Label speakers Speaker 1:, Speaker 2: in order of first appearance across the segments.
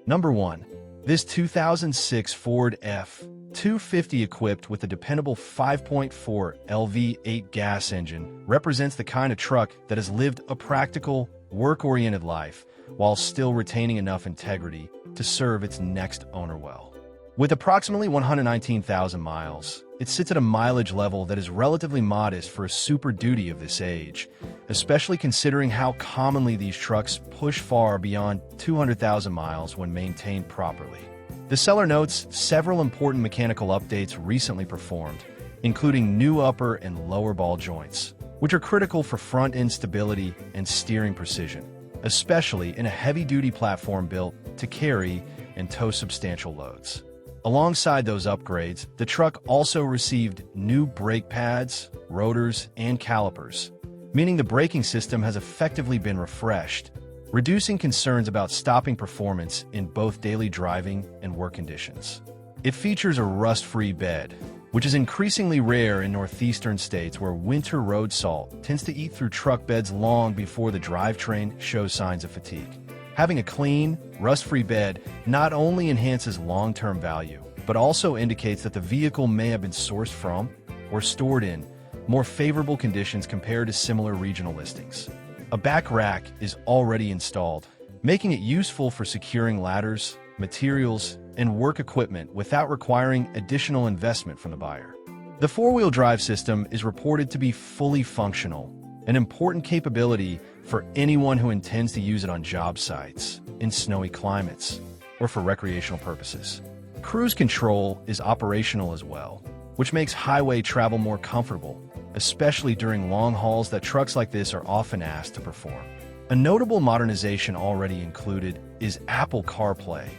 Speaker 1: Number 1. This 2006 Ford F-250 equipped with a dependable 5.4 L V8 gas engine represents the kind of truck that has lived a practical, work-oriented life while still retaining enough integrity to serve its next owner well. With approximately 119,000 miles, it sits at a mileage level that is relatively modest for a Super Duty of this age, especially considering how commonly these trucks push far beyond 200,000 miles when maintained properly. The seller notes several important mechanical updates recently performed, including new upper and lower ball joints, which are critical for front-end stability and steering precision, especially in a heavy-duty platform built to carry and tow substantial loads. Alongside those upgrades, the truck also received new brake pads, rotors, and calipers, meaning the braking system has effectively been refreshed, reducing concerns about stopping performance in both daily driving and work conditions. It features a rust-free bed, which is increasingly rare in northeastern states where winter road salt tends to eat through truck beds long before the drivetrain shows signs of fatigue. Having a clean, rust-free bed not only enhances long-term value, but also indicates that the vehicle may have been sourced from or stored in more favorable conditions compared to similar regional listings. A back rack is already installed, making it useful for securing ladders, materials, and work equipment without requiring additional investment from the buyer. The four-wheel drive system is reported to be fully functional, an important capability for anyone who intends to use it on job sites, in snowy climates, or for recreational purposes. Cruise control is operational as well, which makes highway travel more comfortable, especially during long hauls that trucks like this are often asked to perform. A notable modernization already included is Apple CarPlay,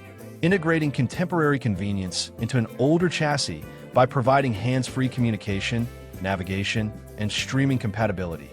Speaker 1: integrating contemporary convenience into an older chassis by providing hands-free communication, navigation, and streaming compatibility,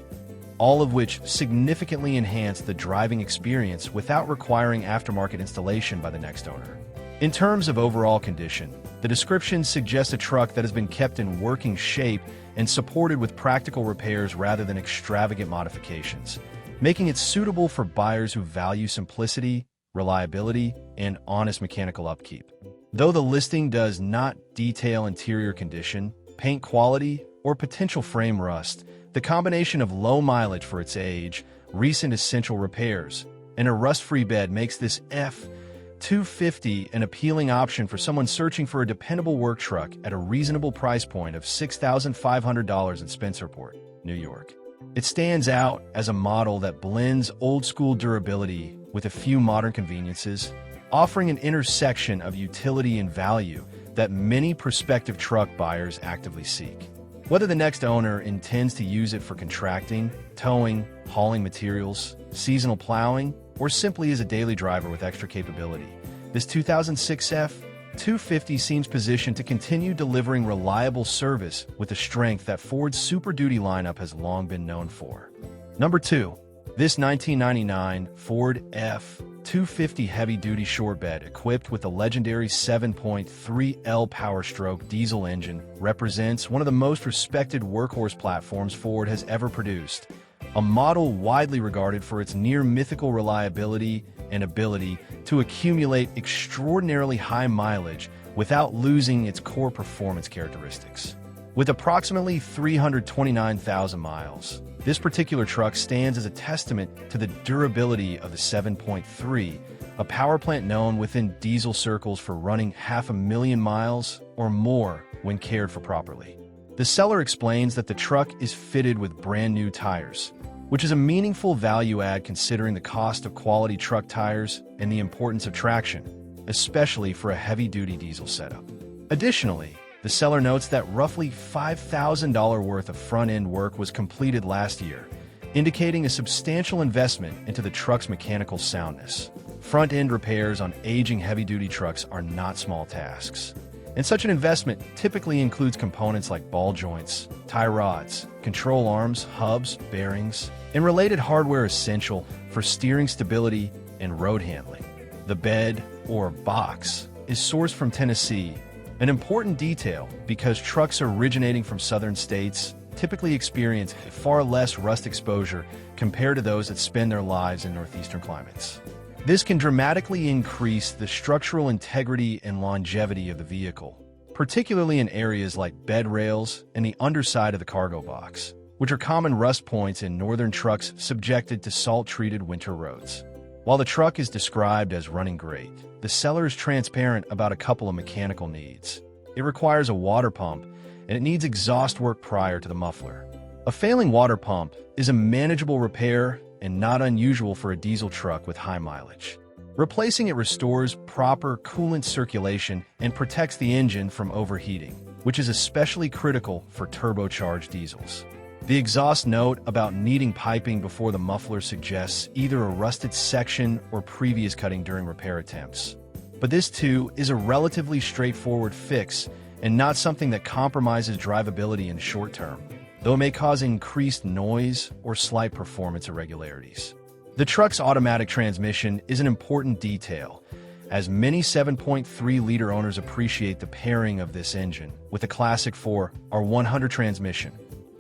Speaker 1: all of which significantly enhance the driving experience without requiring aftermarket installation by the next owner. In terms of overall condition, the description suggests a truck that has been kept in working shape and supported with practical repairs rather than extravagant modifications, making it suitable for buyers who value simplicity, reliability, and honest mechanical upkeep. Though the listing does not detail interior condition, paint quality, or potential frame rust, the combination of low mileage for its age, recent essential repairs, and a rust-free bed makes this F-250 an appealing option for someone searching for a dependable work truck at a reasonable price point of $6,500 in Spencerport, New York. It stands out as a model that blends old-school durability with a few modern conveniences, offering an intersection of utility and value that many prospective truck buyers actively seek. Whether the next owner intends to use it for contracting, towing, hauling materials, seasonal plowing, or simply as a daily driver with extra capability, this 2006 F-250 seems positioned to continue delivering reliable service with the strength that Ford's Super Duty lineup has long been known for. Number 2. This 1999 Ford F-250 heavy-duty short bed equipped with a legendary 7.3L Power-Stroke diesel engine represents one of the most respected workhorse platforms Ford has ever produced, a model widely regarded for its near-mythical reliability and ability to accumulate extraordinarily high mileage without losing its core performance characteristics. With approximately 329,000 miles, this particular truck stands as a testament to the durability of the 7.3, a power plant known within diesel circles for running 500,000 miles or more when cared for properly. The seller explains that the truck is fitted with brand new tires, which is a meaningful value add considering the cost of quality truck tires and the importance of traction, especially for a heavy-duty diesel setup. Additionally, the seller notes that roughly $5,000 worth of front-end work was completed last year, indicating a substantial investment into the truck's mechanical soundness. Front-end repairs on aging heavy-duty trucks are not small tasks, and such an investment typically includes components like ball joints, tie rods, control arms, hubs, bearings, and related hardware essential for steering stability and road handling. The bed, or box, is sourced from Tennessee, an important detail because trucks originating from southern states typically experience far less rust exposure compared to those that spend their lives in northeastern climates. This can dramatically increase the structural integrity and longevity of the vehicle, particularly in areas like bed rails and the underside of the cargo box, which are common rust points in northern trucks subjected to salt-treated winter roads. While the truck is described as running great, the seller is transparent about a couple of mechanical needs. It requires a water pump, and it needs exhaust work prior to the muffler. A failing water pump is a manageable repair and not unusual for a diesel truck with high mileage. Replacing it restores proper coolant circulation and protects the engine from overheating, which is especially critical for turbocharged diesels. The exhaust note about needing piping before the muffler suggests either a rusted section or previous cutting during repair attempts. But this too is a relatively straightforward fix and not something that compromises drivability in the short term, though it may cause increased noise or slight performance irregularities. The truck's automatic transmission is an important detail, as many 7.3-liter owners appreciate the pairing of this engine with a classic 4R100 transmission,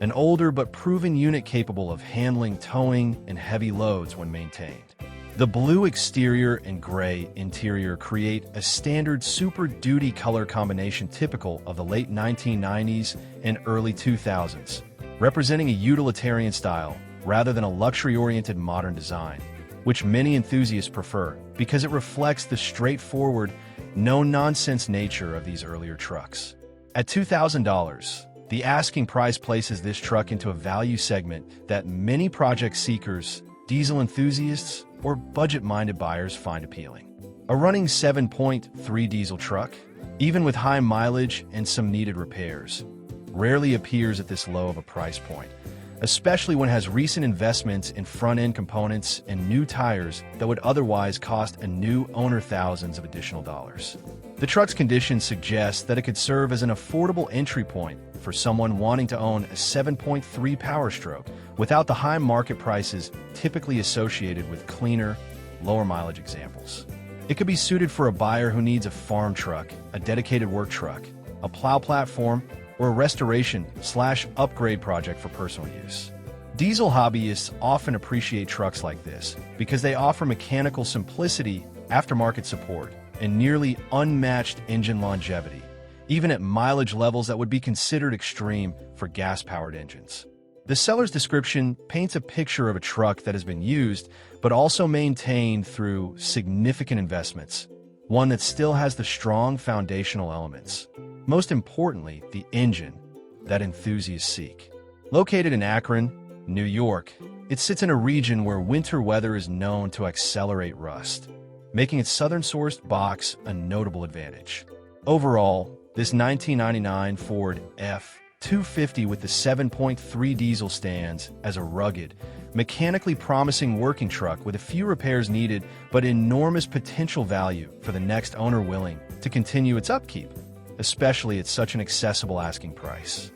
Speaker 1: an older but proven unit capable of handling towing and heavy loads when maintained. The blue exterior and gray interior create a standard Super Duty color combination typical of the late 1990s and early 2000s, representing a utilitarian style rather than a luxury-oriented modern design, which many enthusiasts prefer because it reflects the straightforward, no-nonsense nature of these earlier trucks. At $2,000, the asking price places this truck into a value segment that many project seekers, diesel enthusiasts, or budget-minded buyers find appealing. A running 7.3 diesel truck, even with high mileage and some needed repairs, rarely appears at this low of a price point, especially when it has recent investments in front-end components and new tires that would otherwise cost a new owner thousands of additional dollars. The truck's condition suggests that it could serve as an affordable entry point for someone wanting to own a 7.3 Power Stroke without the high market prices typically associated with cleaner, lower mileage examples. It could be suited for a buyer who needs a farm truck, a dedicated work truck, a plow platform, or a restoration/upgrade project for personal use. Diesel hobbyists often appreciate trucks like this because they offer mechanical simplicity, aftermarket support, and nearly unmatched engine longevity, even at mileage levels that would be considered extreme for gas-powered engines. The seller's description paints a picture of a truck that has been used, but also maintained through significant investments, one that still has the strong foundational elements. Most importantly, the engine that enthusiasts seek. Located in Akron, New York, it sits in a region where winter weather is known to accelerate rust, making its southern-sourced box a notable advantage. Overall, this 1999 Ford F-250 with the 7.3 diesel stands as a rugged, mechanically promising working truck with a few repairs needed but enormous potential value for the next owner willing to continue its upkeep, especially at such an accessible asking price.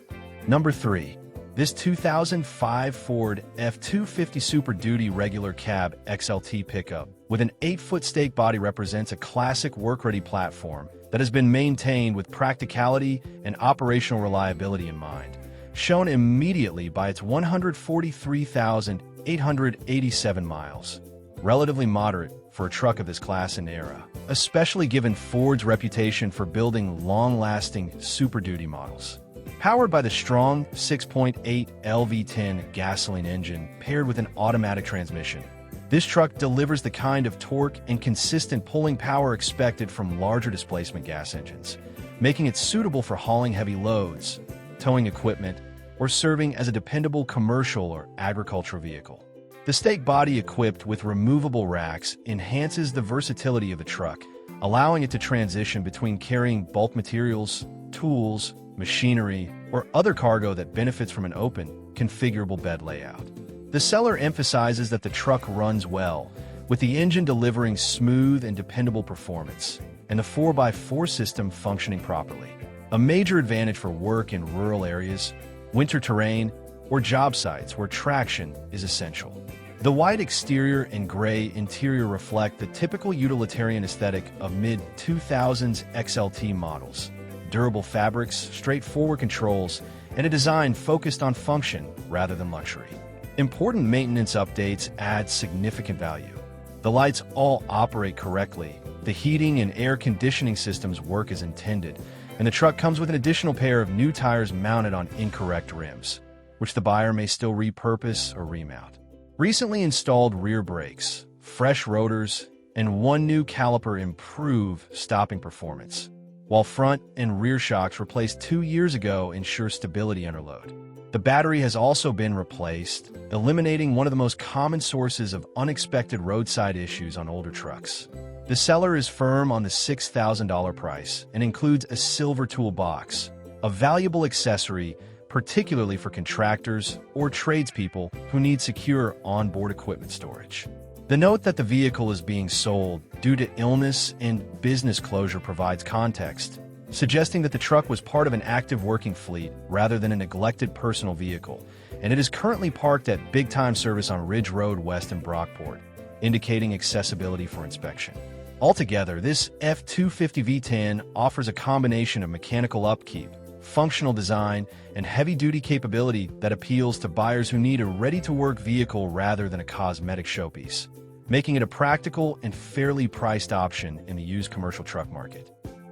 Speaker 1: Number 3. This 2005 Ford F-250 Super Duty regular cab XLT pickup with an 8-foot stake body represents a classic work-ready platform that has been maintained with practicality and operational reliability in mind, shown immediately by its 143,887 miles. Relatively moderate for a truck of this class and era, especially given Ford's reputation for building long-lasting Super Duty models. Powered by the strong 6.8 LV10 gasoline engine paired with an automatic transmission, this truck delivers the kind of torque and consistent pulling power expected from larger displacement gas engines, making it suitable for hauling heavy loads, towing equipment, or serving as a dependable commercial or agricultural vehicle. The stake body equipped with removable racks enhances the versatility of the truck, allowing it to transition between carrying bulk materials, tools, machinery, or other cargo that benefits from an open, configurable bed layout. The seller emphasizes that the truck runs well, with the engine delivering smooth and dependable performance, and the 4x4 system functioning properly. A major advantage for work in rural areas, winter terrain, or job sites where traction is essential. The white exterior and gray interior reflect the typical utilitarian aesthetic of mid-2000s XLT models. Durable fabrics, straightforward controls, and a design focused on function rather than luxury. Important maintenance updates add significant value. The lights all operate correctly, the heating and air conditioning systems work as intended, and the truck comes with an additional pair of new tires mounted on incorrect rims, which the buyer may still repurpose or remount. Recently installed rear brakes, fresh rotors, and one new caliper improve stopping performance, while front and rear shocks replaced 2 years ago ensure stability under load. The battery has also been replaced, eliminating one of the most common sources of unexpected roadside issues on older trucks. The seller is firm on the $6,000 price and includes a silver toolbox, a valuable accessory particularly for contractors or tradespeople who need secure onboard equipment storage. The note that the vehicle is being sold due to illness and business closure provides context, suggesting that the truck was part of an active working fleet rather than a neglected personal vehicle, and it is currently parked at Big Time Service on Ridge Road West in Brockport, indicating accessibility for inspection. Altogether, this F250 V10 offers a combination of mechanical upkeep, functional design, and heavy-duty capability that appeals to buyers who need a ready-to-work vehicle rather than a cosmetic showpiece, making it a practical and fairly priced option in the used commercial truck market.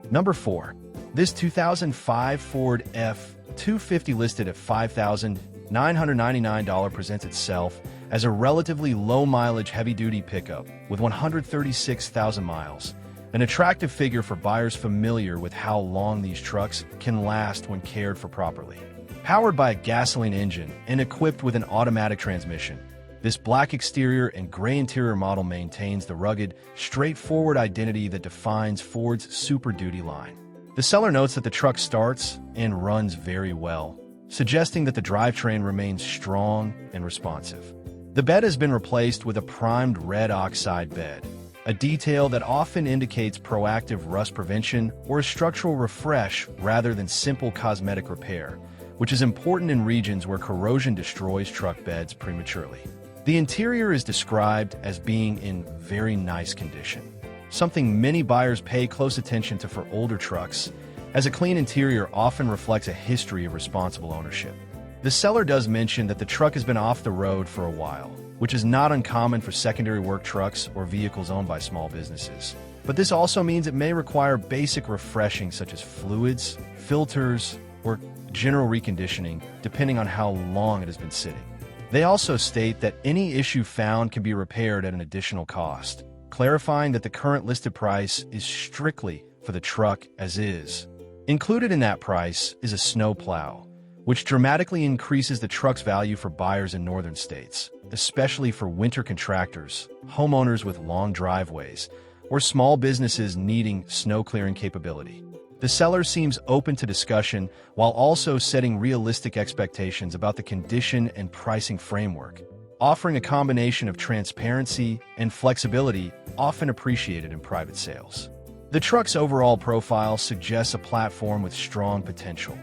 Speaker 1: Number 4. This 2005 Ford F250 listed at $5,999 presents itself as a relatively low-mileage heavy-duty pickup with 136,000 miles, an attractive figure for buyers familiar with how long these trucks can last when cared for properly. Powered by a gasoline engine and equipped with an automatic transmission, this black exterior and gray interior model maintains the rugged, straightforward identity that defines Ford's Super Duty line. The seller notes that the truck starts and runs very well, suggesting that the drivetrain remains strong and responsive. The bed has been replaced with a primed red oxide bed, a detail that often indicates proactive rust prevention or a structural refresh rather than simple cosmetic repair, which is important in regions where corrosion destroys truck beds prematurely. The interior is described as being in very nice condition, something many buyers pay close attention to for older trucks, as a clean interior often reflects a history of responsible ownership. The seller does mention that the truck has been off the road for a while, which is not uncommon for secondary work trucks or vehicles owned by small businesses. But this also means it may require basic refreshing such as fluids, filters, or general reconditioning, depending on how long it has been sitting. They also state that any issue found can be repaired at an additional cost, clarifying that the current listed price is strictly for the truck as is. Included in that price is a snow plow, which dramatically increases the truck's value for buyers in northern states, especially for winter contractors, homeowners with long driveways, or small businesses needing snow clearing capability. The seller seems open to discussion while also setting realistic expectations about the condition and pricing framework, offering a combination of transparency and flexibility often appreciated in private sales. The truck's overall profile suggests a platform with strong potential,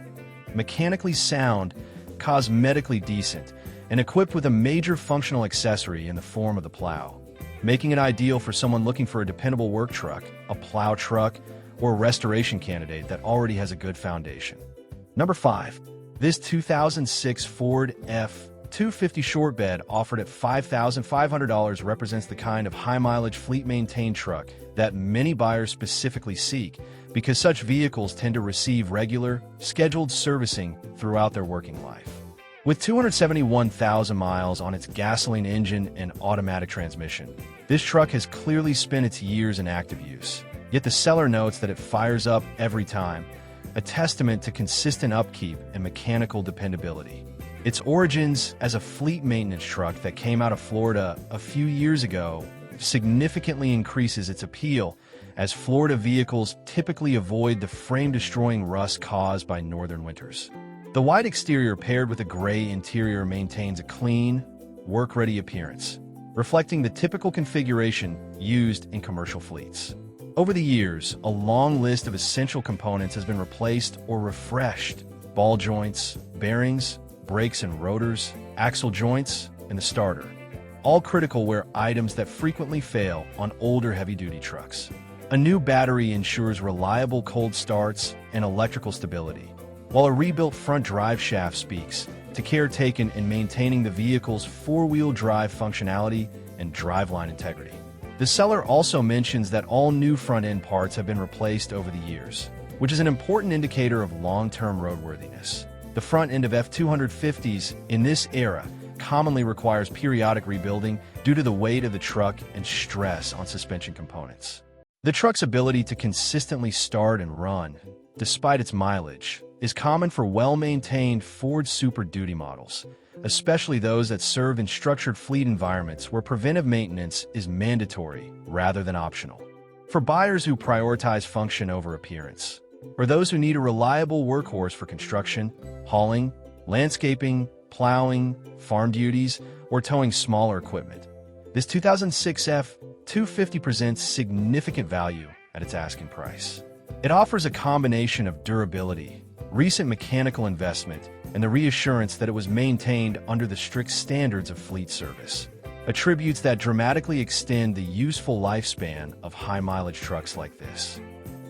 Speaker 1: mechanically sound, cosmetically decent, and equipped with a major functional accessory in the form of the plow, making it ideal for someone looking for a dependable work truck, a plow truck, or a restoration candidate that already has a good foundation. Number 5. This 2006 Ford F250 short bed offered at $5,500 represents the kind of high-mileage fleet-maintained truck that many buyers specifically seek because such vehicles tend to receive regular, scheduled servicing throughout their working life. With 271,000 miles on its gasoline engine and automatic transmission, this truck has clearly spent its years in active use. Yet the seller notes that it fires up every time, a testament to consistent upkeep and mechanical dependability. Its origins as a fleet maintenance truck that came out of Florida a few years ago significantly increases its appeal, as Florida vehicles typically avoid the frame-destroying rust caused by northern winters. The white exterior paired with a gray interior maintains a clean, work-ready appearance, reflecting the typical configuration used in commercial fleets. Over the years, a long list of essential components has been replaced or refreshed: ball joints, bearings, brakes and rotors, axle joints, and the starter, all critical wear items that frequently fail on older heavy-duty trucks. A new battery ensures reliable cold starts and electrical stability, while a rebuilt front drive shaft speaks to care taken in maintaining the vehicle's four-wheel drive functionality and driveline integrity. The seller also mentions that all new front-end parts have been replaced over the years, which is an important indicator of long-term roadworthiness. The front end of F250s in this era commonly requires periodic rebuilding due to the weight of the truck and stress on suspension components. The truck's ability to consistently start and run, despite its mileage, is common for well-maintained Ford Super Duty models, especially those that serve in structured fleet environments where preventive maintenance is mandatory rather than optional. For buyers who prioritize function over appearance, or those who need a reliable workhorse for construction, hauling, landscaping, plowing, farm duties, or towing smaller equipment, this 2006 F250 presents significant value at its asking price. It offers a combination of durability, recent mechanical investment, and the reassurance that it was maintained under the strict standards of fleet service, attributes that dramatically extend the useful lifespan of high-mileage trucks like this.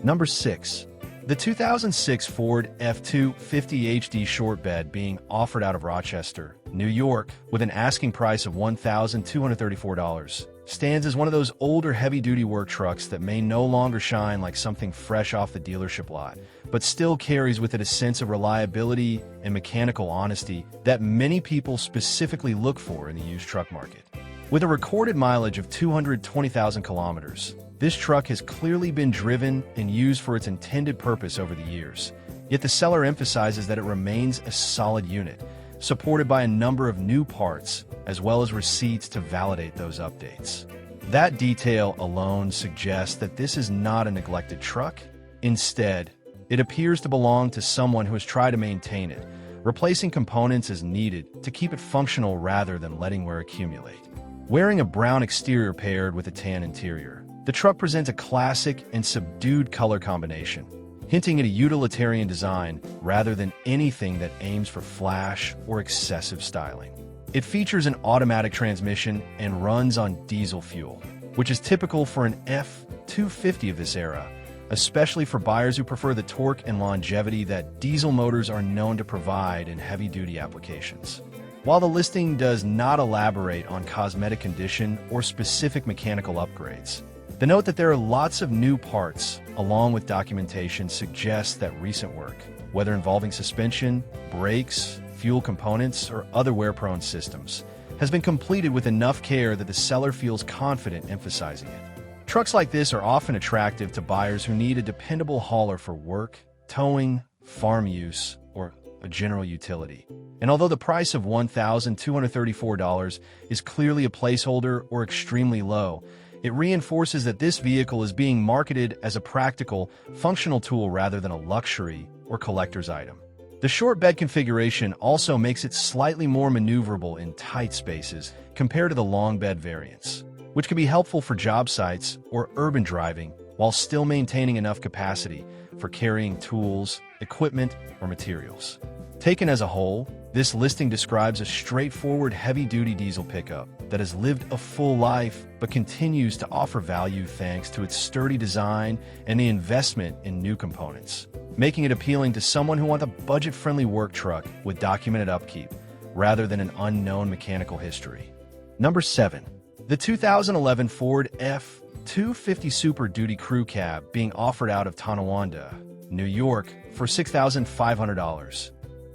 Speaker 1: Number 6. The 2006 Ford F250 HD short bed being offered out of Rochester, New York, with an asking price of $1,234, stands as one of those older heavy-duty work trucks that may no longer shine like something fresh off the dealership lot, but still carries with it a sense of reliability and mechanical honesty that many people specifically look for in the used truck market. With a recorded mileage of 220,000 kilometers, this truck has clearly been driven and used for its intended purpose over the years, yet the seller emphasizes that it remains a solid unit, supported by a number of new parts, as well as receipts to validate those updates. That detail alone suggests that this is not a neglected truck. Instead, it appears to belong to someone who has tried to maintain it, replacing components as needed to keep it functional rather than letting wear accumulate. Wearing a brown exterior paired with a tan interior, the truck presents a classic and subdued color combination, hinting at a utilitarian design rather than anything that aims for flash or excessive styling. It features an automatic transmission and runs on diesel fuel, which is typical for an F250 of this era, especially for buyers who prefer the torque and longevity that diesel motors are known to provide in heavy-duty applications. While the listing does not elaborate on cosmetic condition or specific mechanical upgrades, the note that there are lots of new parts, along with documentation, suggests that recent work, whether involving suspension, brakes, fuel components, or other wear-prone systems, has been completed with enough care that the seller feels confident emphasizing it. Trucks like this are often attractive to buyers who need a dependable hauler for work, towing, farm use, or a general utility. And although the price of $1,234 is clearly a placeholder or extremely low, it reinforces that this vehicle is being marketed as a practical, functional tool rather than a luxury or collector's item. The short bed configuration also makes it slightly more maneuverable in tight spaces compared to the long bed variants, which can be helpful for job sites or urban driving while still maintaining enough capacity for carrying tools, equipment, or materials. Taken as a whole, this listing describes a straightforward heavy-duty diesel pickup that has lived a full life but continues to offer value thanks to its sturdy design and the investment in new components, making it appealing to someone who wants a budget-friendly work truck with documented upkeep rather than an unknown mechanical history. Number 7. The 2011 Ford F250 Super Duty Crew Cab being offered out of Tonawanda, New York for $6,500.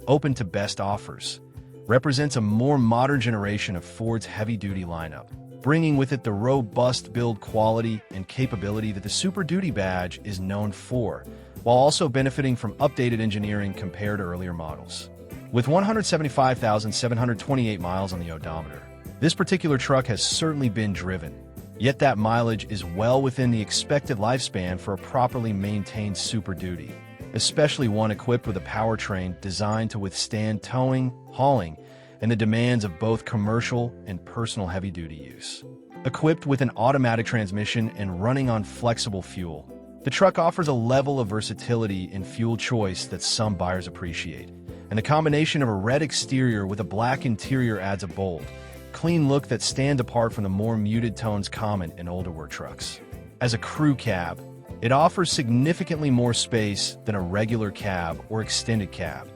Speaker 1: Open to best offers, represents a more modern generation of Ford's heavy-duty lineup, bringing with it the robust build quality and capability that the Super Duty badge is known for, while also benefiting from updated engineering compared to earlier models. With 175,728 miles on the odometer, this particular truck has certainly been driven, yet that mileage is well within the expected lifespan for a properly maintained Super Duty, especially one equipped with a powertrain designed to withstand towing, hauling, and the demands of both commercial and personal heavy-duty use. Equipped with an automatic transmission and running on flexible fuel, the truck offers a level of versatility in fuel choice that some buyers appreciate, and the combination of a red exterior with a black interior adds a bold, clean look that stands apart from the more muted tones common in older work trucks. As a crew cab, it offers significantly more space than a regular cab or extended cab,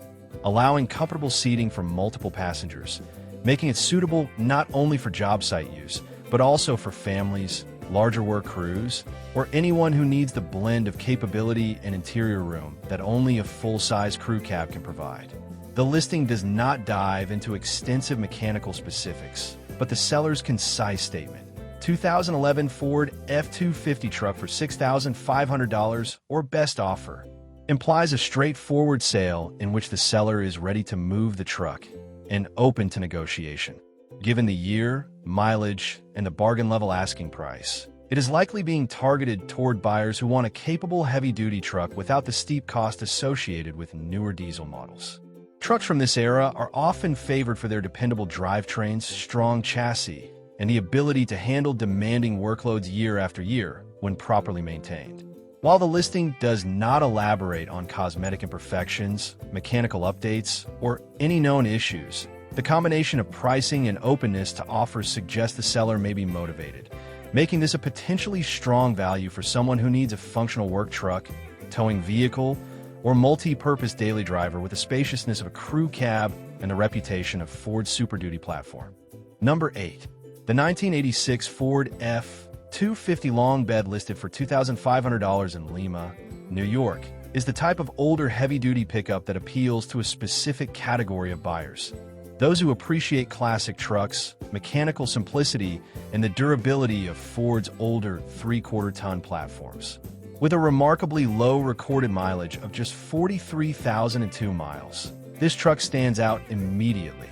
Speaker 1: allowing comfortable seating for multiple passengers, making it suitable not only for job site use, but also for families, larger work crews, or anyone who needs the blend of capability and interior room that only a full-size crew cab can provide. The listing does not dive into extensive mechanical specifics, but the seller's concise statement: 2011 Ford F-250 truck for $6,500 or best offer, implies a straightforward sale in which the seller is ready to move the truck and open to negotiation. Given the year, mileage, and the bargain level asking price, it is likely being targeted toward buyers who want a capable heavy-duty truck without the steep cost associated with newer diesel models. Trucks from this era are often favored for their dependable drivetrains, strong chassis, and the ability to handle demanding workloads year after year when properly maintained. While the listing does not elaborate on cosmetic imperfections, mechanical updates, or any known issues, the combination of pricing and openness to offers suggests the seller may be motivated, making this a potentially strong value for someone who needs a functional work truck, towing vehicle, or multi-purpose daily driver with the spaciousness of a crew cab and the reputation of Ford's Super Duty platform. Number 8. The 1986 Ford F-250 long bed, listed for $2,500 in Lima, New York, is the type of older heavy-duty pickup that appeals to a specific category of buyers: those who appreciate classic trucks, mechanical simplicity, and the durability of Ford's older 3/4-ton platforms. With a remarkably low recorded mileage of just 43,002 miles, this truck stands out immediately.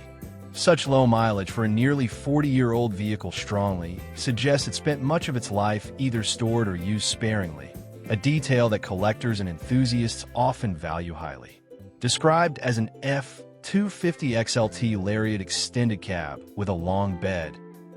Speaker 1: Such low mileage for a nearly 40-year-old vehicle strongly suggests it spent much of its life either stored or used sparingly, a detail that collectors and enthusiasts often value highly. Described as an F-250 XLT Lariat extended cab with a long bed,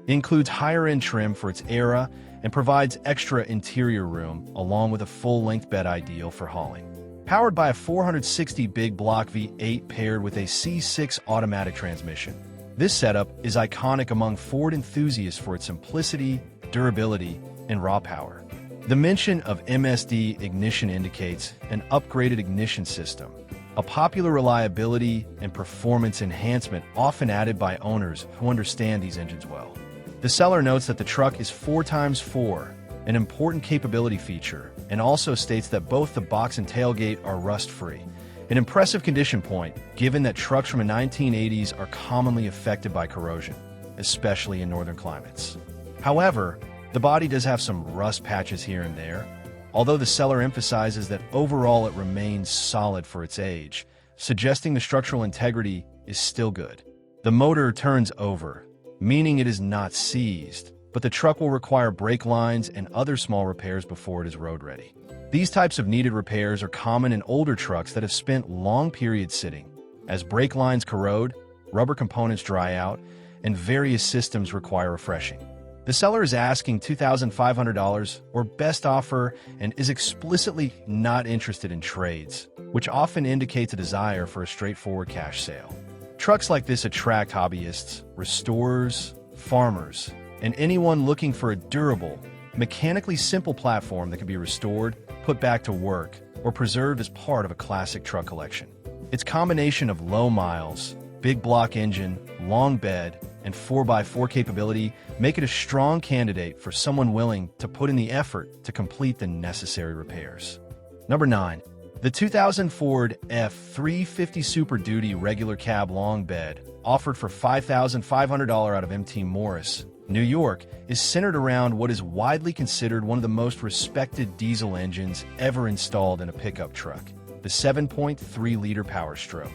Speaker 1: it includes higher-end trim for its era and provides extra interior room along with a full-length bed ideal for hauling. Powered by a 460 big block V8 paired with a C6 automatic transmission, this setup is iconic among Ford enthusiasts for its simplicity, durability, and raw power. The mention of MSD ignition indicates an upgraded ignition system, a popular reliability and performance enhancement often added by owners who understand these engines well. The seller notes that the truck is 4x4, an important capability feature, and also states that both the box and tailgate are rust-free, an impressive condition point given that trucks from the 1980s are commonly affected by corrosion, especially in northern climates. However, the body does have some rust patches here and there, although the seller emphasizes that overall it remains solid for its age, suggesting the structural integrity is still good. The motor turns over, meaning it is not seized, but the truck will require brake lines and other small repairs before it is road-ready. These types of needed repairs are common in older trucks that have spent long periods sitting, as brake lines corrode, rubber components dry out, and various systems require refreshing. The seller is asking $2,500 or best offer and is explicitly not interested in trades, which often indicates a desire for a straightforward cash sale. Trucks like this attract hobbyists, restorers, farmers, and anyone looking for a durable, mechanically simple platform that can be restored, put back to work, or preserved as part of a classic truck collection. Its combination of low miles, big block engine, long bed, and 4x4 capability make it a strong candidate for someone willing to put in the effort to complete the necessary repairs. Number 9. The 2000 Ford F-350 Super Duty regular cab long bed, offered for $5,500 out of M.T. Morris, New York, is centered around what is widely considered one of the most respected diesel engines ever installed in a pickup truck, the 7.3-liter Power Stroke.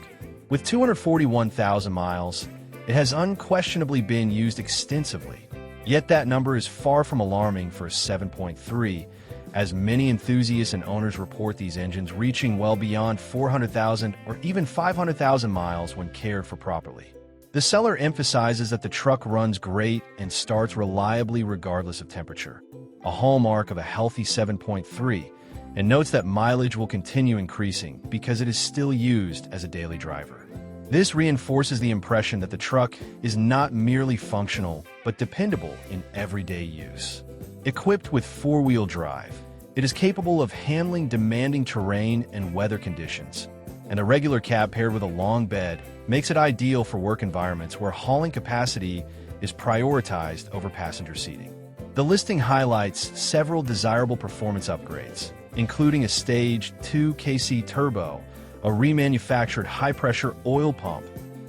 Speaker 1: With 241,000 miles, it has unquestionably been used extensively, yet that number is far from alarming for a 7.3, as many enthusiasts and owners report these engines reaching well beyond 400,000 or even 500,000 miles when cared for properly. The seller emphasizes that the truck runs great and starts reliably regardless of temperature, a hallmark of a healthy 7.3, and notes that mileage will continue increasing because it is still used as a daily driver. This reinforces the impression that the truck is not merely functional, but dependable in everyday use. Equipped with four-wheel drive, it is capable of handling demanding terrain and weather conditions, and a regular cab paired with a long bed makes it ideal for work environments where hauling capacity is prioritized over passenger seating. The listing highlights several desirable performance upgrades, including a Stage 2 KC turbo, a remanufactured high-pressure oil pump,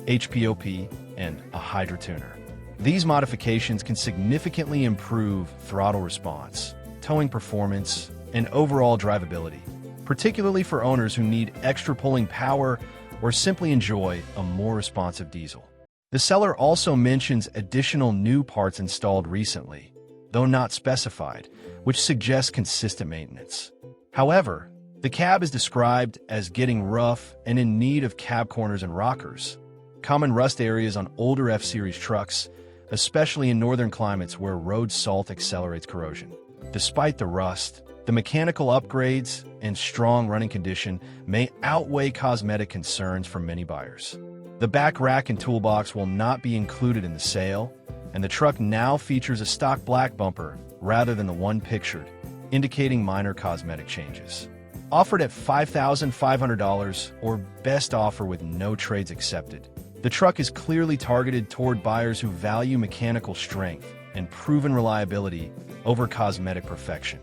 Speaker 1: HPOP, and a hydrotuner. These modifications can significantly improve throttle response, towing performance, and overall drivability, particularly for owners who need extra pulling power or simply enjoy a more responsive diesel. The seller also mentions additional new parts installed recently, though not specified, which suggests consistent maintenance. However, the cab is described as getting rough and in need of cab corners and rockers, common rust areas on older F-Series trucks, especially in northern climates where road salt accelerates corrosion. Despite the rust, the mechanical upgrades and strong running condition may outweigh cosmetic concerns for many buyers. The back rack and toolbox will not be included in the sale, and the truck now features a stock black bumper rather than the one pictured, indicating minor cosmetic changes. Offered at $5,500 or best offer with no trades accepted, the truck is clearly targeted toward buyers who value mechanical strength and proven reliability over cosmetic perfection.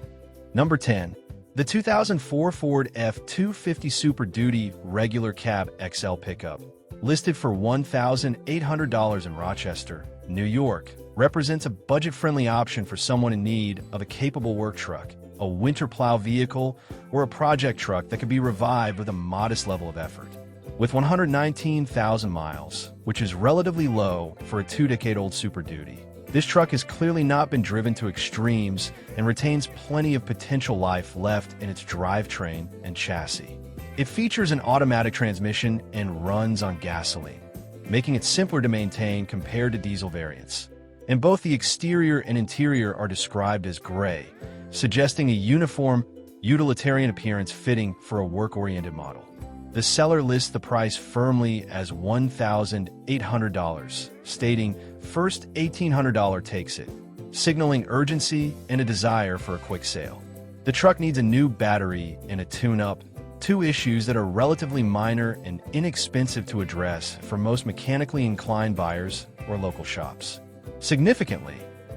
Speaker 1: Number 10. The 2004 Ford F-250 Super Duty Regular Cab XL Pickup, listed for $1,800 in Rochester, New York, represents a budget-friendly option for someone in need of a capable work truck, a winter plow vehicle, or a project truck that can be revived with a modest level of effort. With 119,000 miles, which is relatively low for a two-decade-old Super Duty, this truck has clearly not been driven to extremes and retains plenty of potential life left in its drivetrain and chassis. It features an automatic transmission and runs on gasoline, making it simpler to maintain compared to diesel variants. And both the exterior and interior are described as gray, suggesting a uniform, utilitarian appearance fitting for a work-oriented model. The seller lists the price firmly as $1,800, stating first $1,800 takes it, signaling urgency and a desire for a quick sale. The truck needs a new battery and a tune-up, two issues that are relatively minor and inexpensive to address for most mechanically inclined buyers or local shops. Significantly,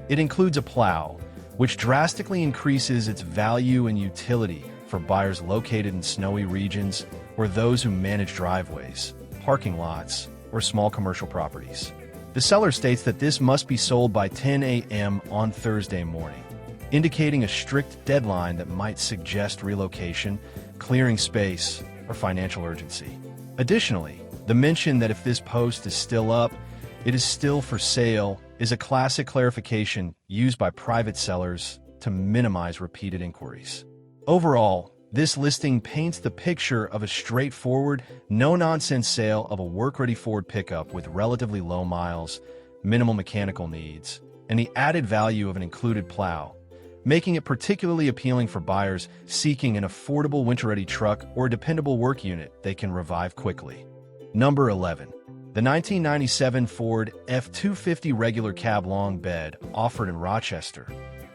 Speaker 1: it includes a plow, which drastically increases its value and utility for buyers located in snowy regions or those who manage driveways, parking lots, or small commercial properties. The seller states that this must be sold by 10 a.m. on Thursday morning, indicating a strict deadline that might suggest relocation, clearing space, or financial urgency. Additionally, the mention that if this post is still up, it is still for sale is a classic clarification used by private sellers to minimize repeated inquiries. Overall, this listing paints the picture of a straightforward, no-nonsense sale of a work-ready Ford pickup with relatively low miles, minimal mechanical needs, and the added value of an included plow, making it particularly appealing for buyers seeking an affordable winter-ready truck or a dependable work unit they can revive quickly. Number 11. The 1997 Ford F-250 Regular Cab Long Bed, offered in Rochester,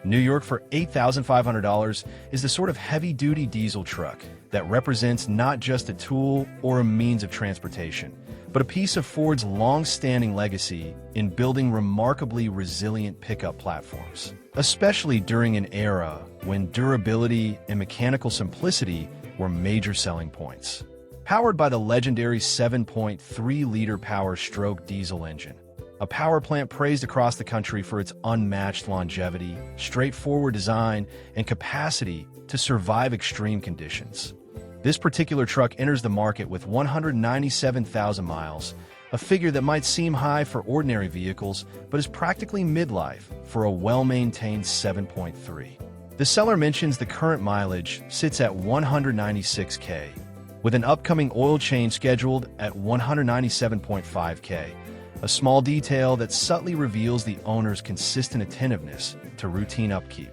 Speaker 1: New York for $8,500, is the sort of heavy-duty diesel truck that represents not just a tool or a means of transportation, but a piece of Ford's long-standing legacy in building remarkably resilient pickup platforms, especially during an era when durability and mechanical simplicity were major selling points. Powered by the legendary 7.3-liter Power-Stroke diesel engine, a power plant praised across the country for its unmatched longevity, straightforward design, and capacity to survive extreme conditions. This particular truck enters the market with 197,000 miles, a figure that might seem high for ordinary vehicles, but is practically midlife for a well-maintained 7.3. The seller mentions the current mileage sits at 196K, with an upcoming oil change scheduled at 197.5K, a small detail that subtly reveals the owner's consistent attentiveness to routine upkeep.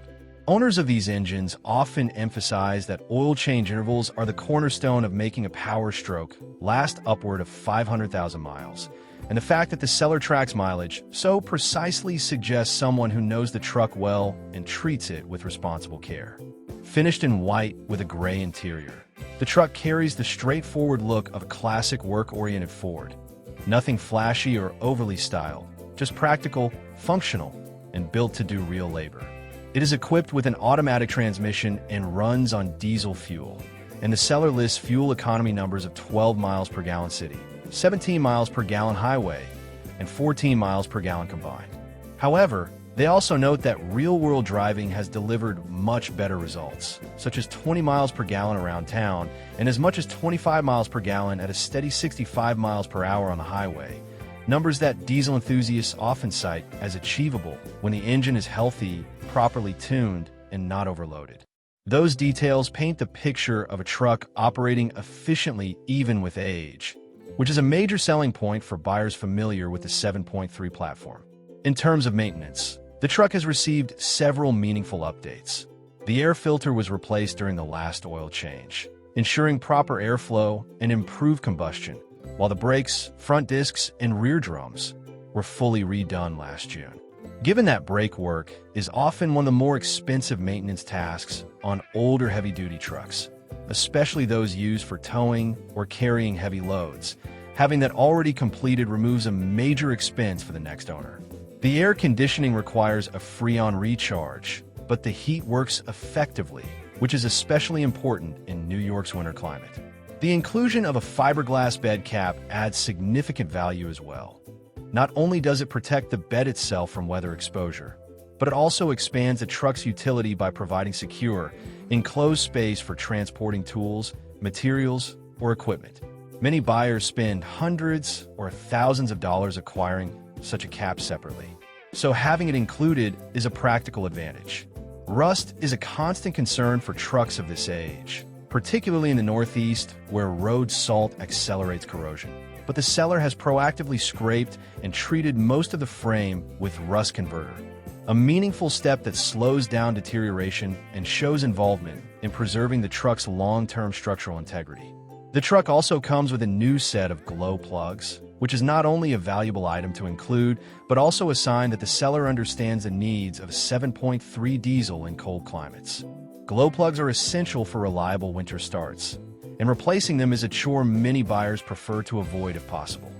Speaker 1: Owners of these engines often emphasize that oil change intervals are the cornerstone of making a Power Stroke last upward of 500,000 miles, and the fact that the seller tracks mileage so precisely suggests someone who knows the truck well and treats it with responsible care. Finished in white with a gray interior, the truck carries the straightforward look of a classic work-oriented Ford. Nothing flashy or overly styled, just practical, functional, and built to do real labor. It is equipped with an automatic transmission and runs on diesel fuel, and the seller lists fuel economy numbers of 12 miles per gallon city, 17 miles per gallon highway, and 14 miles per gallon combined. However, they also note that real-world driving has delivered much better results, such as 20 miles per gallon around town and as much as 25 miles per gallon at a steady 65 miles per hour on the highway, numbers that diesel enthusiasts often cite as achievable when the engine is healthy, properly tuned, and not overloaded. Those details paint the picture of a truck operating efficiently even with age, which is a major selling point for buyers familiar with the 7.3 platform. In terms of maintenance, the truck has received several meaningful updates. The air filter was replaced during the last oil change, ensuring proper airflow and improved combustion, while the brakes, front discs, and rear drums were fully redone last June. Given that brake work is often one of the more expensive maintenance tasks on older heavy-duty trucks, especially those used for towing or carrying heavy loads, having that already completed removes a major expense for the next owner. The air conditioning requires a Freon recharge, but the heat works effectively, which is especially important in New York's winter climate. The inclusion of a fiberglass bed cap adds significant value as well. Not only does it protect the bed itself from weather exposure, but it also expands the truck's utility by providing secure, enclosed space for transporting tools, materials, or equipment. Many buyers spend hundreds or thousands of dollars acquiring such a cap separately, so having it included is a practical advantage. Rust is a constant concern for trucks of this age, particularly in the Northeast, where road salt accelerates corrosion. But the seller has proactively scraped and treated most of the frame with rust converter, a meaningful step that slows down deterioration and shows involvement in preserving the truck's long-term structural integrity. The truck also comes with a new set of glow plugs, which is not only a valuable item to include, but also a sign that the seller understands the needs of a 7.3 diesel in cold climates. Glow plugs are essential for reliable winter starts, and replacing them is a chore many buyers prefer to avoid if possible.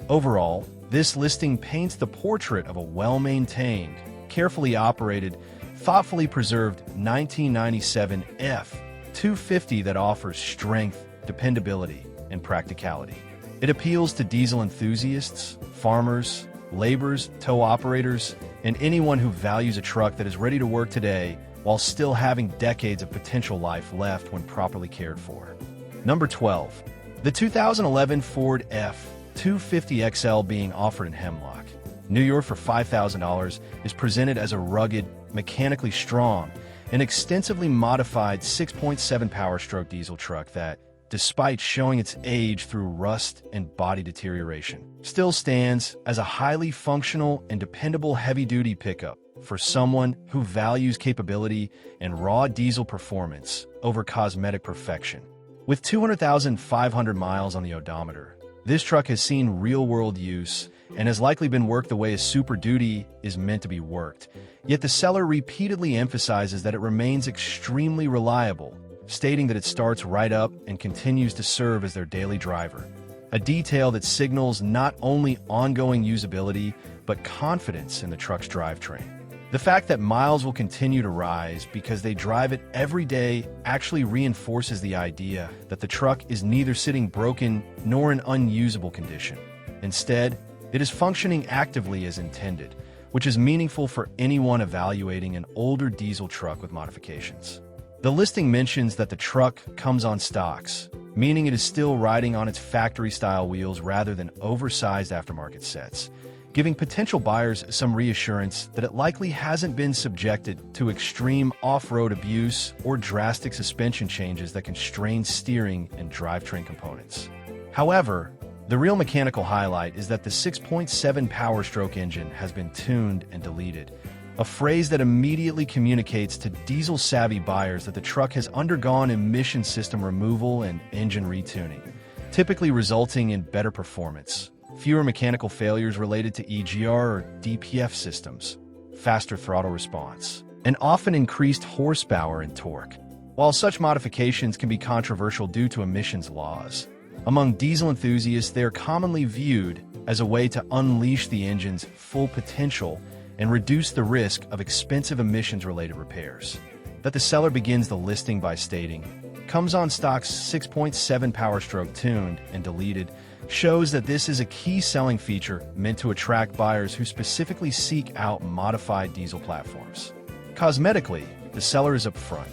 Speaker 1: Overall, this listing paints the portrait of a well-maintained, carefully operated, thoughtfully preserved 1997 F-250 that offers strength, dependability, and practicality. It appeals to diesel enthusiasts, farmers, laborers, tow operators, and anyone who values a truck that is ready to work today while still having decades of potential life left when properly cared for. Number 12. The 2011 Ford F-250 XL being offered in Hemlock, New York for $5,000 is presented as a rugged, mechanically strong, and extensively modified 6.7 power-stroke diesel truck that, despite showing its age through rust and body deterioration, still stands as a highly functional and dependable heavy-duty pickup for someone who values capability and raw diesel performance over cosmetic perfection. With 200,500 miles on the odometer, this truck has seen real-world use and has likely been worked the way a Super Duty is meant to be worked. Yet the seller repeatedly emphasizes that it remains extremely reliable, stating that it starts right up and continues to serve as their daily driver, a detail that signals not only ongoing usability, but confidence in the truck's drivetrain. The fact that miles will continue to rise because they drive it every day actually reinforces the idea that the truck is neither sitting broken nor in unusable condition. Instead, it is functioning actively as intended, which is meaningful for anyone evaluating an older diesel truck with modifications. The listing mentions that the truck comes on stocks, meaning it is still riding on its factory-style wheels rather than oversized aftermarket sets, giving potential buyers some reassurance that it likely hasn't been subjected to extreme off-road abuse or drastic suspension changes that can strain steering and drivetrain components. However, the real mechanical highlight is that the 6.7 power-stroke engine has been tuned and deleted, a phrase that immediately communicates to diesel-savvy buyers that the truck has undergone emission system removal and engine retuning, typically resulting in better performance, fewer mechanical failures related to EGR or DPF systems, faster throttle response, and often increased horsepower and torque. While such modifications can be controversial due to emissions laws, among diesel enthusiasts they are commonly viewed as a way to unleash the engine's full potential and reduce the risk of expensive emissions-related repairs. That the seller begins the listing by stating, "Comes on stock's 6.7 Power Stroke tuned and deleted," shows that this is a key selling feature meant to attract buyers who specifically seek out modified diesel platforms. Cosmetically, the seller is upfront.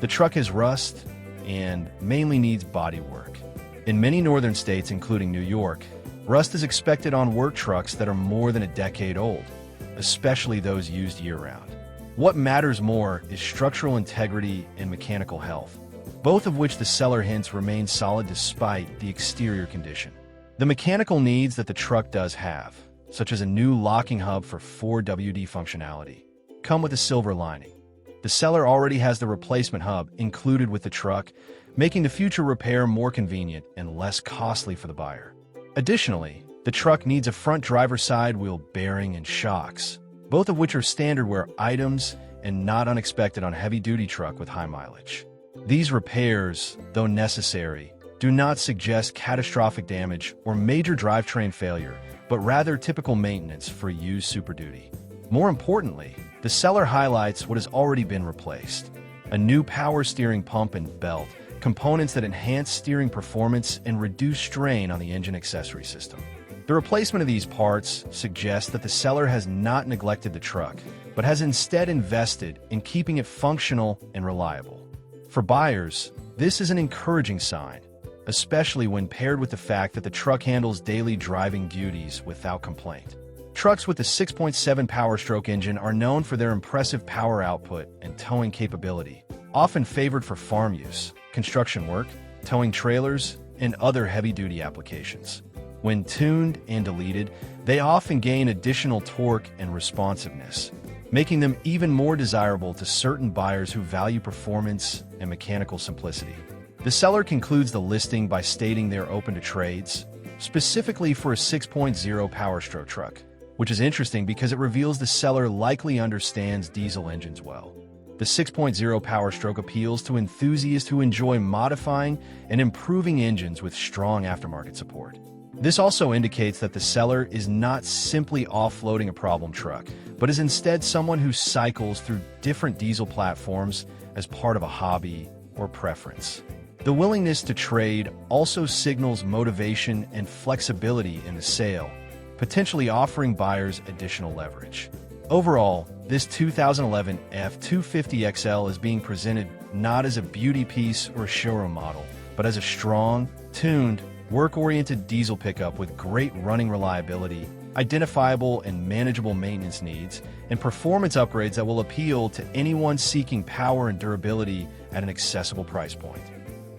Speaker 1: The truck has rust and mainly needs body work. In many northern states, including New York, rust is expected on work trucks that are more than a decade old, especially those used year-round. What matters more is structural integrity and mechanical health, both of which the seller hints remain solid despite the exterior condition. The mechanical needs that the truck does have, such as a new locking hub for 4WD functionality, come with a silver lining. The seller already has the replacement hub included with the truck, making the future repair more convenient and less costly for the buyer. Additionally, the truck needs a front driver's side wheel bearing and shocks, both of which are standard wear items and not unexpected on a heavy-duty truck with high mileage. These repairs, though necessary, do not suggest catastrophic damage or major drivetrain failure, but rather typical maintenance for used Super Duty. More importantly, the seller highlights what has already been replaced: a new power steering pump and belt, components that enhance steering performance and reduce strain on the engine accessory system. The replacement of these parts suggests that the seller has not neglected the truck, but has instead invested in keeping it functional and reliable. For buyers, this is an encouraging sign, especially when paired with the fact that the truck handles daily driving duties without complaint. Trucks with the 6.7 Power Stroke engine are known for their impressive power output and towing capability, often favored for farm use, construction work, towing trailers, and other heavy-duty applications. When tuned and deleted, they often gain additional torque and responsiveness, making them even more desirable to certain buyers who value performance and mechanical simplicity. The seller concludes the listing by stating they're open to trades, specifically for a 6.0 Power Stroke truck, which is interesting because it reveals the seller likely understands diesel engines well. The 6.0 Power Stroke appeals to enthusiasts who enjoy modifying and improving engines with strong aftermarket support. This also indicates that the seller is not simply offloading a problem truck, but is instead someone who cycles through different diesel platforms as part of a hobby or preference. The willingness to trade also signals motivation and flexibility in the sale, potentially offering buyers additional leverage. Overall, this 2011 F250XL is being presented not as a beauty piece or a showroom model, but as a strong, tuned, work-oriented diesel pickup with great running reliability, identifiable and manageable maintenance needs, and performance upgrades that will appeal to anyone seeking power and durability at an accessible price point.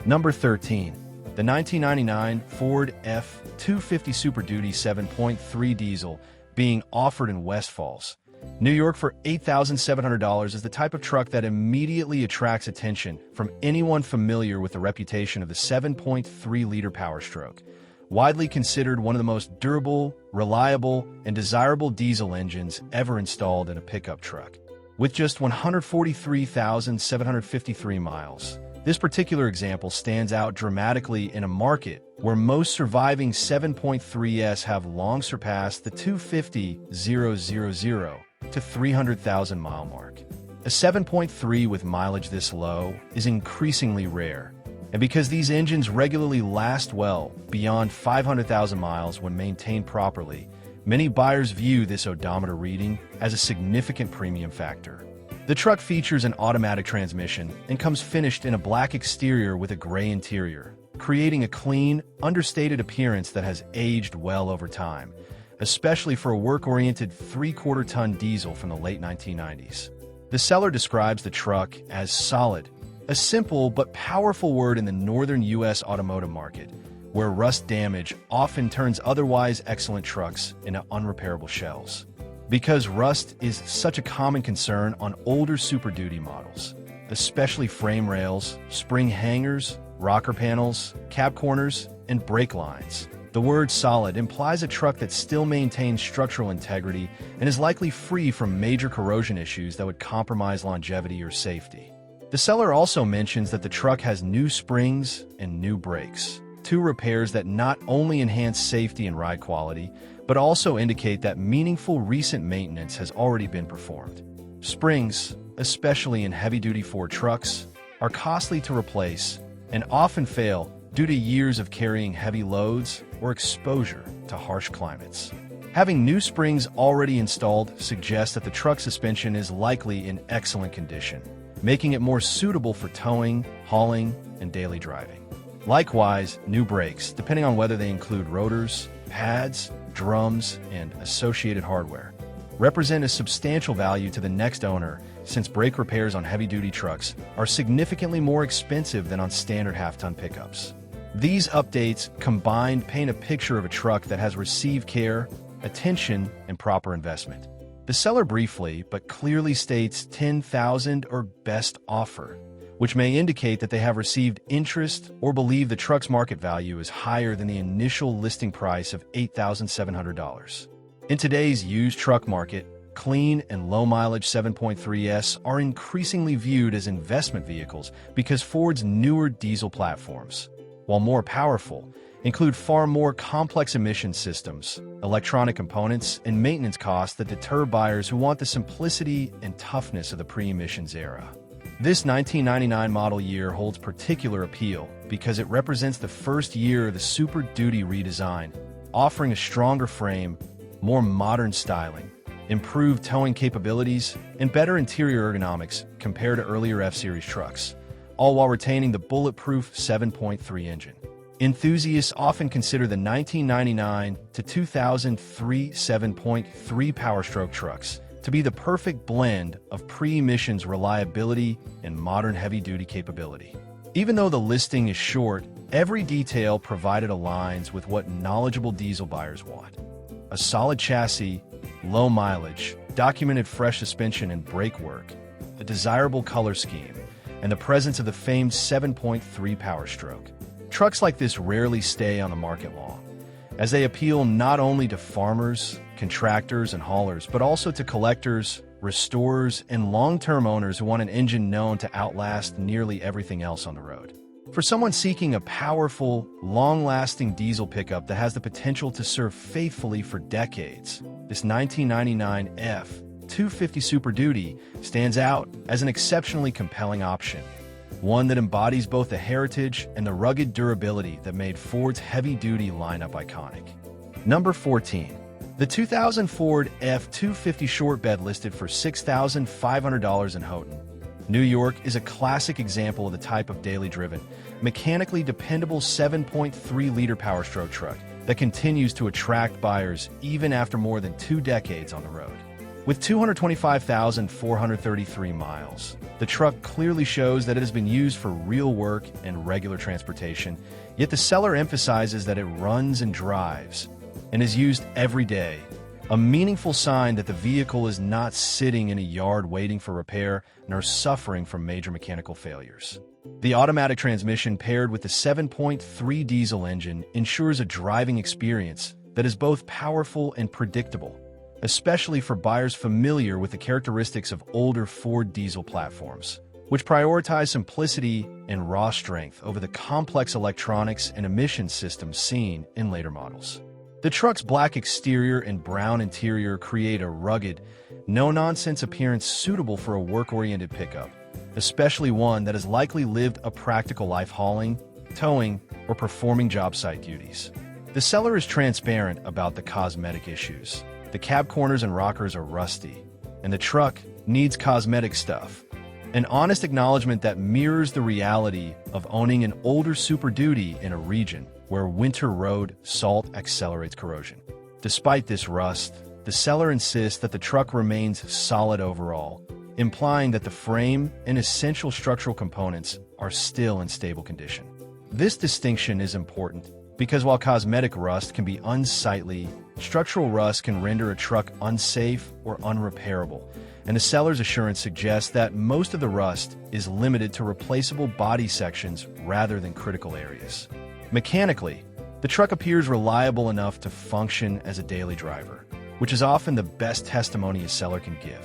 Speaker 1: Number 13. The 1999 Ford F250 Super Duty 7.3 diesel being offered in West Falls, New York for $8,700 is the type of truck that immediately attracts attention from anyone familiar with the reputation of the 7.3-liter Power Stroke, widely considered one of the most durable, reliable, and desirable diesel engines ever installed in a pickup truck. With just 143,753 miles, this particular example stands out dramatically in a market where most surviving 7.3s have long surpassed the 250,000 to 300,000 mile mark. A 7.3 with mileage this low is increasingly rare, and because these engines regularly last well beyond 500,000 miles when maintained properly, many buyers view this odometer reading as a significant premium factor. The truck features an automatic transmission and comes finished in a black exterior with a gray interior, creating a clean, understated appearance that has aged well over time, especially for a work-oriented 3/4-ton diesel from the late 1990s. The seller describes the truck as solid, a simple but powerful word in the northern U.S. automotive market, where rust damage often turns otherwise excellent trucks into unrepairable shells. Because rust is such a common concern on older Super Duty models, especially frame rails, spring hangers, rocker panels, cab corners, and brake lines, the word solid implies a truck that still maintains structural integrity and is likely free from major corrosion issues that would compromise longevity or safety. The seller also mentions that the truck has new springs and new brakes, two repairs that not only enhance safety and ride quality, but also indicate that meaningful recent maintenance has already been performed. Springs, especially in heavy-duty Ford trucks, are costly to replace and often fail due to years of carrying heavy loads or exposure to harsh climates. Having new springs already installed suggests that the truck suspension is likely in excellent condition, making it more suitable for towing, hauling, and daily driving. Likewise, new brakes, depending on whether they include rotors, pads, drums, and associated hardware, represent a substantial value to the next owner, since brake repairs on heavy-duty trucks are significantly more expensive than on standard half-ton pickups. These updates combined paint a picture of a truck that has received care, attention, and proper investment. The seller briefly but clearly states $10,000 or best offer, which may indicate that they have received interest or believe the truck's market value is higher than the initial listing price of $8,700. In today's used truck market, clean and low-mileage 7.3s are increasingly viewed as investment vehicles because Ford's newer diesel platforms, while more powerful, include far more complex emission systems, electronic components, and maintenance costs that deter buyers who want the simplicity and toughness of the pre-emissions era. This 1999 model year holds particular appeal because it represents the first year of the Super Duty redesign, offering a stronger frame, more modern styling, improved towing capabilities, and better interior ergonomics compared to earlier F-Series trucks, all while retaining the bulletproof 7.3 engine. Enthusiasts often consider the 1999 to 2003 7.3 Power-Stroke trucks to be the perfect blend of pre-emissions reliability and modern heavy-duty capability. Even though the listing is short, every detail provided aligns with what knowledgeable diesel buyers want. A solid chassis, low mileage, documented fresh suspension and brake work, a desirable color scheme, and the presence of the famed 7.3 Power-Stroke. Trucks like this rarely stay on the market long, as they appeal not only to farmers, contractors, and haulers, but also to collectors, restorers, and long-term owners who want an engine known to outlast nearly everything else on the road. For someone seeking a powerful, long-lasting diesel pickup that has the potential to serve faithfully for decades, this 1999 F-250 Super Duty stands out as an exceptionally compelling option, one that embodies both the heritage and the rugged durability that made Ford's heavy-duty lineup iconic. Number 14. The 2000 Ford F-250 short bed listed for $6,500 in Houghton, New York is a classic example of the type of daily driven, mechanically dependable 7.3-liter Power-Stroke truck that continues to attract buyers even after more than 2 decades on the road. With 225,433 miles, the truck clearly shows that it has been used for real work and regular transportation, yet the seller emphasizes that it runs and drives and is used every day, a meaningful sign that the vehicle is not sitting in a yard waiting for repair nor suffering from major mechanical failures. The automatic transmission paired with the 7.3 diesel engine ensures a driving experience that is both powerful and predictable, especially for buyers familiar with the characteristics of older Ford diesel platforms, which prioritize simplicity and raw strength over the complex electronics and emission systems seen in later models. The truck's black exterior and brown interior create a rugged, no-nonsense appearance suitable for a work-oriented pickup, especially one that has likely lived a practical life hauling, towing, or performing job site duties. The seller is transparent about the cosmetic issues. The cab corners and rockers are rusty, and the truck needs cosmetic stuff. An honest acknowledgement that mirrors the reality of owning an older Super Duty in a region where winter road salt accelerates corrosion. Despite this rust, the seller insists that the truck remains solid overall, implying that the frame and essential structural components are still in stable condition. This distinction is important because while cosmetic rust can be unsightly, structural rust can render a truck unsafe or unrepairable, and the seller's assurance suggests that most of the rust is limited to replaceable body sections rather than critical areas. Mechanically, the truck appears reliable enough to function as a daily driver, which is often the best testimony a seller can give.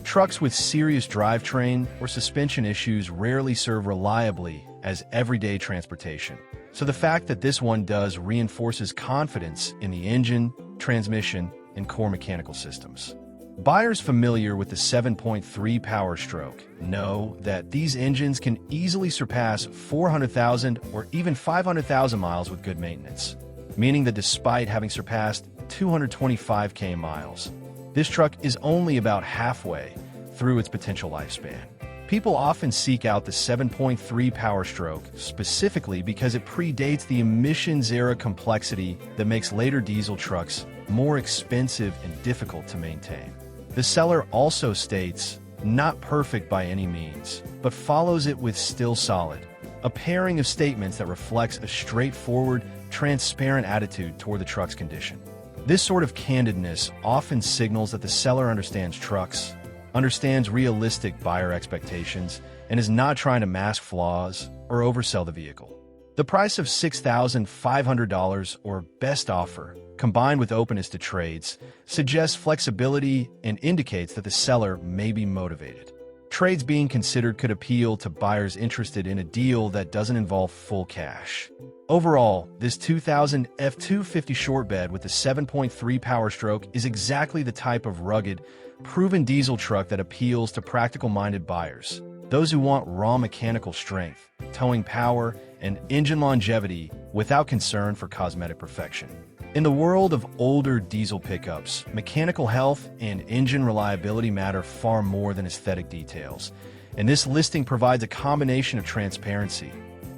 Speaker 1: Trucks with serious drivetrain or suspension issues rarely serve reliably as everyday transportation, so the fact that this one does reinforces confidence in the engine, transmission, and core mechanical systems. Buyers familiar with the 7.3 Power Stroke know that these engines can easily surpass 400,000 or even 500,000 miles with good maintenance, meaning that despite having surpassed 225,000 miles, this truck is only about halfway through its potential lifespan. People often seek out the 7.3 Power Stroke specifically because it predates the emissions-era complexity that makes later diesel trucks more expensive and difficult to maintain. The seller also states, "Not perfect by any means, but follows it with still solid," a pairing of statements that reflects a straightforward, transparent attitude toward the truck's condition. This sort of candidness often signals that the seller understands trucks, understands realistic buyer expectations, and is not trying to mask flaws or oversell the vehicle. The price of $6,500 or best offer, combined with openness to trades, suggests flexibility and indicates that the seller may be motivated. Trades being considered could appeal to buyers interested in a deal that doesn't involve full cash. Overall, this 2000 F250 short bed with the 7.3 Power Stroke is exactly the type of rugged, proven diesel truck that appeals to practical-minded buyers, those who want raw mechanical strength, towing power, and engine longevity without concern for cosmetic perfection. In the world of older diesel pickups, mechanical health and engine reliability matter far more than aesthetic details, and this listing provides a combination of transparency,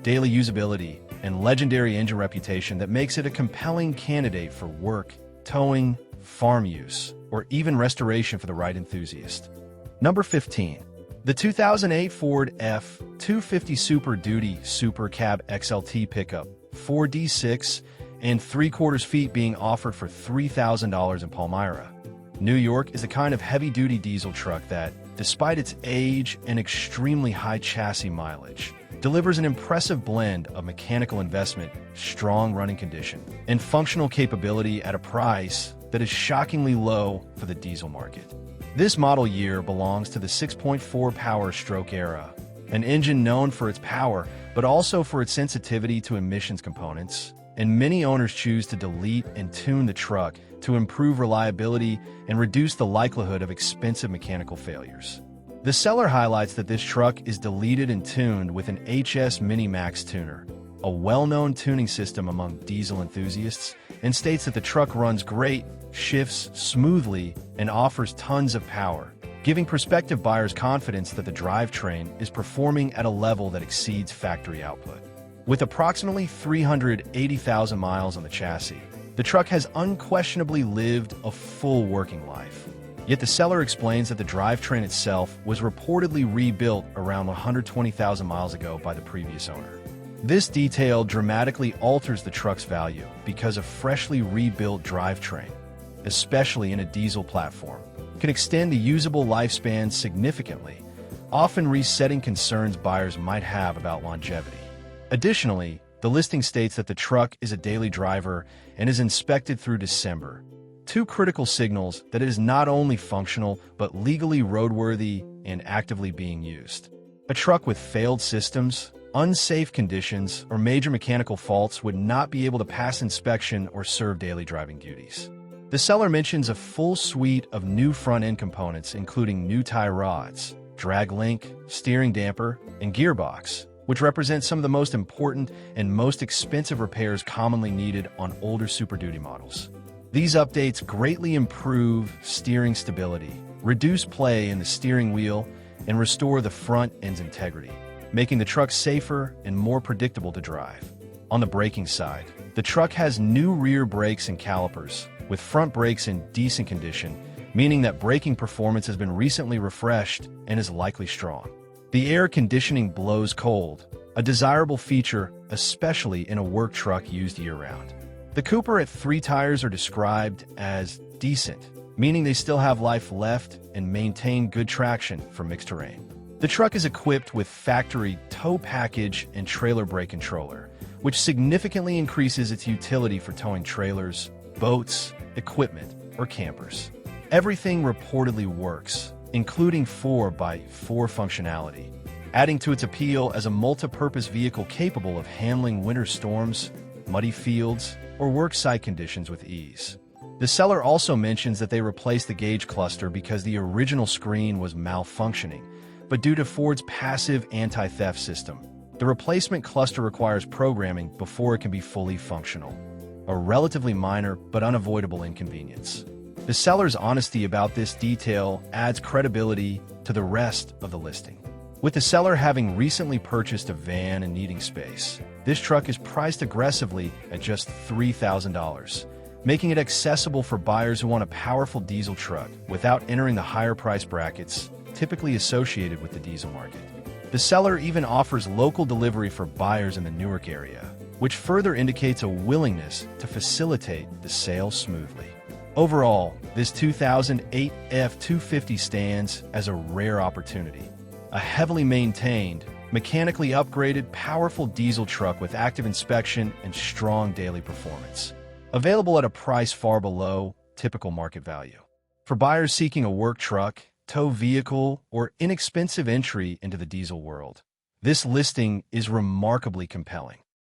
Speaker 1: daily usability, and legendary engine reputation that makes it a compelling candidate for work, towing, farm use, or even restoration for the right enthusiast. Number 15. The 2008 Ford F-250 Super Duty Super Cab XLT Pickup, 4D6 and 3/4 feet being offered for $3,000 in Palmyra, New York, is the kind of heavy-duty diesel truck that, despite its age and extremely high chassis mileage, delivers an impressive blend of mechanical investment, strong running condition, and functional capability at a price that is shockingly low for the diesel market. This model year belongs to the 6.4 Power Stroke era, an engine known for its power but also for its sensitivity to emissions components, and many owners choose to delete and tune the truck to improve reliability and reduce the likelihood of expensive mechanical failures. The seller highlights that this truck is deleted and tuned with an HS Mini Max tuner, a well-known tuning system among diesel enthusiasts, and states that the truck runs great, shifts smoothly, and offers tons of power, giving prospective buyers confidence that the drivetrain is performing at a level that exceeds factory output. With approximately 380,000 miles on the chassis, the truck has unquestionably lived a full working life. Yet the seller explains that the drivetrain itself was reportedly rebuilt around 120,000 miles ago by the previous owner. This detail dramatically alters the truck's value because a freshly rebuilt drivetrain, especially in a diesel platform, can extend the usable lifespan significantly, often resetting concerns buyers might have about longevity. Additionally, the listing states that the truck is a daily driver and is inspected through December, two critical signals that it is not only functional but legally roadworthy and actively being used. A truck with failed systems, unsafe conditions, or major mechanical faults would not be able to pass inspection or serve daily driving duties. The seller mentions a full suite of new front-end components including new tie rods, drag link, steering damper, and gearbox, which represent some of the most important and most expensive repairs commonly needed on older Super Duty models. These updates greatly improve steering stability, reduce play in the steering wheel, and restore the front end's integrity, making the truck safer and more predictable to drive. On the braking side, the truck has new rear brakes and calipers, with front brakes in decent condition, meaning that braking performance has been recently refreshed and is likely strong. The air conditioning blows cold, a desirable feature especially in a work truck used year-round. The Cooper at 3 tires are described as decent, meaning they still have life left and maintain good traction for mixed terrain. The truck is equipped with factory tow package and trailer brake controller, which significantly increases its utility for towing trailers, boats, equipment, or campers. Everything reportedly works, including 4x4 functionality, adding to its appeal as a multi-purpose vehicle capable of handling winter storms, muddy fields, or work site conditions with ease. The seller also mentions that they replaced the gauge cluster because the original screen was malfunctioning, but due to Ford's passive anti-theft system, the replacement cluster requires programming before it can be fully functional. A relatively minor but unavoidable inconvenience. The seller's honesty about this detail adds credibility to the rest of the listing. With the seller having recently purchased a van and needing space, this truck is priced aggressively at just $3,000, making it accessible for buyers who want a powerful diesel truck without entering the higher price brackets typically associated with the diesel market. The seller even offers local delivery for buyers in the Newark area, which further indicates a willingness to facilitate the sale smoothly. Overall, this 2008 F-250 stands as a rare opportunity. A heavily maintained, mechanically upgraded, powerful diesel truck with active inspection and strong daily performance. Available at a price far below typical market value. For buyers seeking a work truck, tow vehicle, or inexpensive entry into the diesel world, this listing is remarkably compelling.